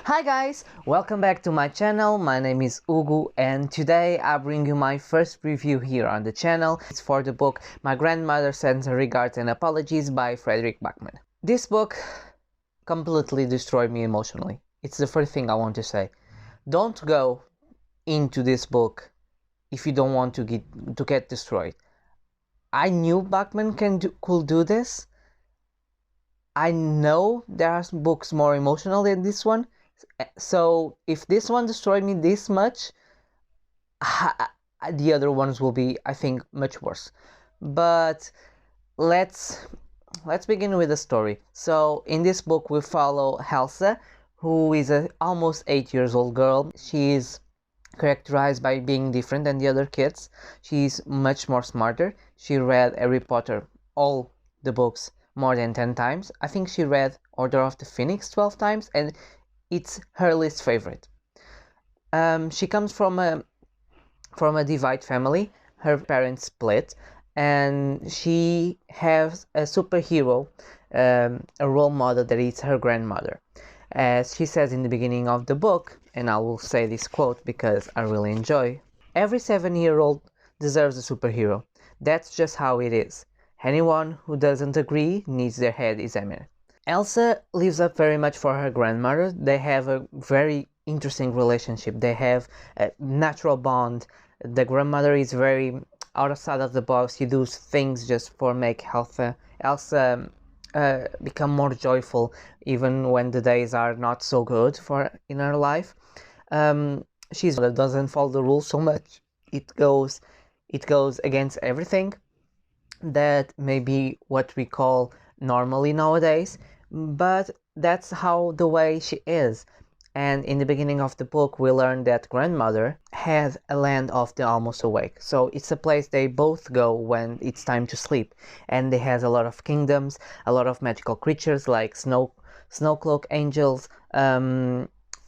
Hi guys, welcome back to my channel. My name is Ugu and today I bring you my first review here on the channel. It's for the book My Grandmother Sends Her Regards and Apologies by Fredrik Backman. This book completely destroyed me emotionally. It's the first thing I want to say. Don't go into this book if you don't want to get destroyed. I knew Backman could do this. I know there are books more emotional than this one. So if this one destroyed me this much, the other ones will be, I think, much worse. But let's begin with the story. So in this book we follow Elsa, who is a almost 8 years old girl. She is characterized by being different than the other kids. She's much more smarter. She read Harry Potter, all the books, more than 10 times. I think she read Order of the Phoenix 12 times, and it's her least favorite. She comes from a divided family. Her parents split, and she has a superhero, a role model that is her grandmother. As she says in the beginning of the book, and I will say this quote because I really enjoy, "Every 7-year-old deserves a superhero. That's just how it is. Anyone who doesn't agree needs their head examined." Elsa lives up very much for her grandmother. They have a very interesting relationship. They have a natural bond. The grandmother is very outside of the box. She does things just for make Elsa become more joyful, even when the days are not so good for in her life. She doesn't follow the rules so much. It goes against everything that may be what we call normally nowadays, but that's how the way she is. And in the beginning of the book we learn that grandmother had a land of the almost awake, so it's a place they both go when it's time to sleep, and it has a lot of kingdoms, a lot of magical creatures like snowcloak angels,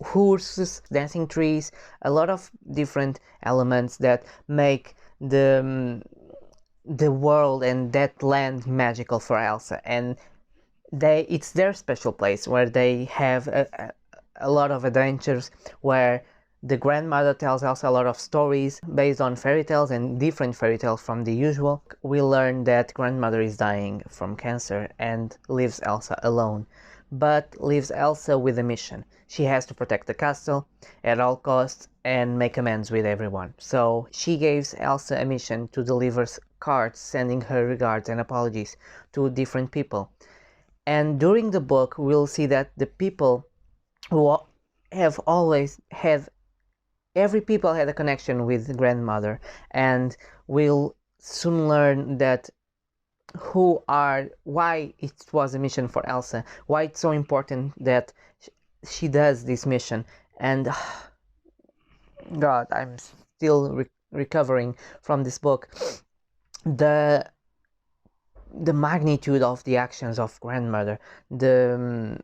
horses, dancing trees, a lot of different elements that make the world and that land magical for Elsa. And it's their special place where they have a lot of adventures, where the grandmother tells Elsa a lot of stories based on fairy tales and different fairy tales from the usual. We learn that grandmother is dying from cancer and leaves Elsa alone, but leaves Elsa with a mission. She has to protect the castle at all costs and make amends with everyone. So she gives Elsa a mission to deliver cards sending her regards and apologies to different people. And during the book we'll see that the people who have always had, every people had a connection with grandmother, and we'll soon learn that why it was a mission for Elsa, why it's so important that she does this mission. And God, I'm still recovering from this book. The magnitude of the actions of grandmother, the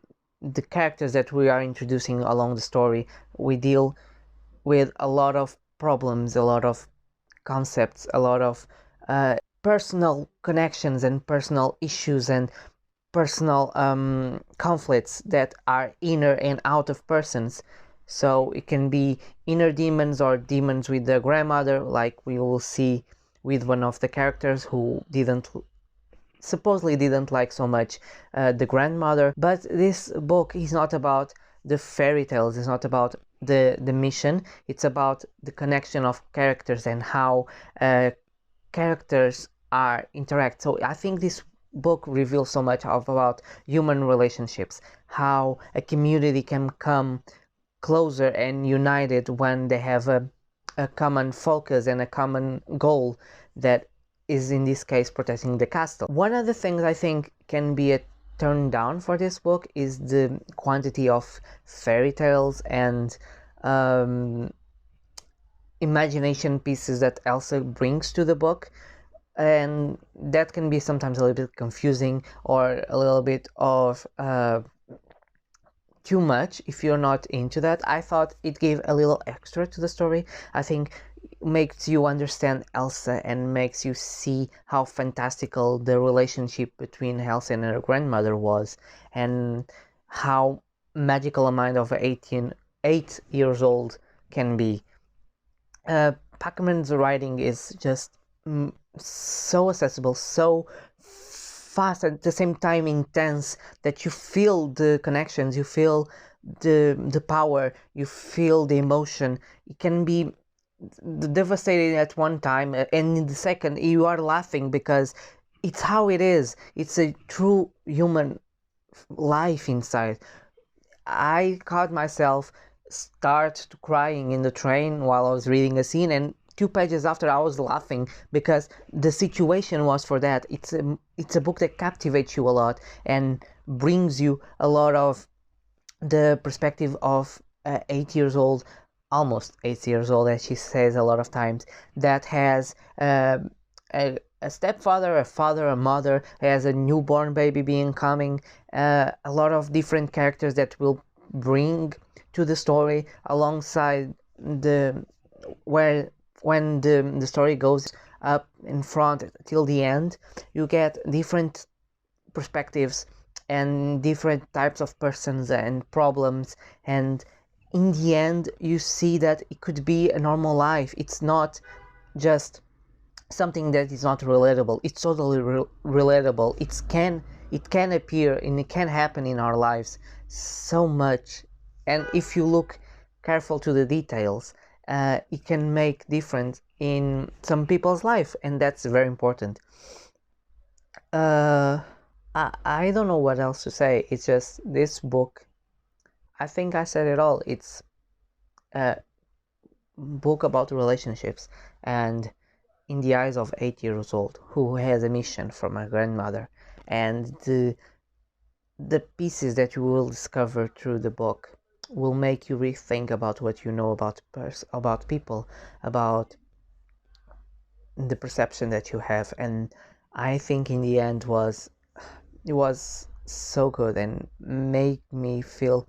characters that we are introducing along the story. We deal with a lot of problems, a lot of concepts, a lot of personal connections and personal issues and personal conflicts that are inner and out of persons. So it can be inner demons or demons with the grandmother, like we will see with one of the characters who supposedly didn't like so much the grandmother. But this book is not about the fairy tales, it's not about the mission, it's about the connection of characters and how characters are interact. So I think this book reveals so much about human relationships, how a community can come closer and united when they have a common focus and a common goal, that is in this case protecting the castle. One of the things I think can be a turn down for this book is the quantity of fairy tales and imagination pieces that Elsa brings to the book, and that can be sometimes a little bit confusing or a little bit of too much if you're not into that. I thought it gave a little extra to the story. I think makes you understand Elsa and makes you see how fantastical the relationship between Elsa and her grandmother was, and how magical mind of 8 years old can be. Backman's writing is just so accessible, so fast, at the same time intense, that you feel the connections, you feel the power, you feel the emotion. It can be devastating at one time, and in the second you are laughing because it's how it is. It's a true human life inside. I caught myself start crying in the train while I was reading a scene, and 2 pages after I was laughing because the situation was for that. It's a book that captivates you a lot and brings you a lot of the perspective of 8 years old, almost 8 years old, as she says a lot of times, that has a stepfather, a father, a mother, has a newborn baby being coming, a lot of different characters that will bring to the story alongside the where when the story goes up in front till the end. You get different perspectives and different types of persons and problems, and in the end you see that it could be a normal life. It's not just something that is not relatable. It's totally relatable. It can appear and it can happen in our lives so much, and if you look careful to the details, it can make difference in some people's life, and that's very important. I don't know what else to say. It's just this book, I think I said it all. It's a book about relationships, and in the eyes of 8 years old who has a mission from her grandmother, and the pieces that you will discover through the book will make you rethink about what you know about people, about the perception that you have. And I think in the end it was so good and made me feel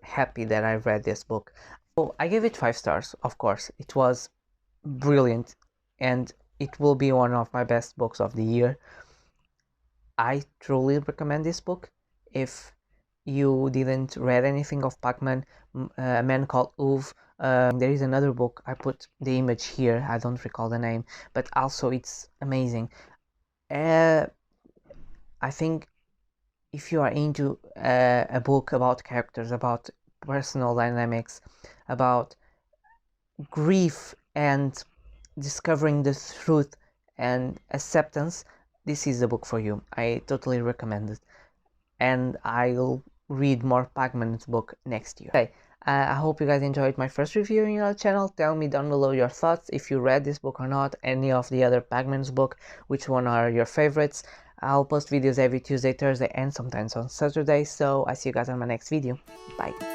happy that I read this book. So I give it 5 stars. Of course, it was brilliant, and it will be one of my best books of the year. I truly recommend this book. If you didn't read anything of Backman, A Man Called Ove, there is another book. I put the image here. I don't recall the name, but also it's amazing. I think if you are into a book about characters, about personal dynamics, about grief and discovering the truth and acceptance, this is the book for you. I totally recommend it, and I'll read more Backman's book next year. Okay, I hope you guys enjoyed my first review on your channel. Tell me down below your thoughts, if you read this book or not, any of the other Backman's book, which one are your favorites. I'll post videos every Tuesday, Thursday, and sometimes on Saturday, so I see you guys on my next video. Bye!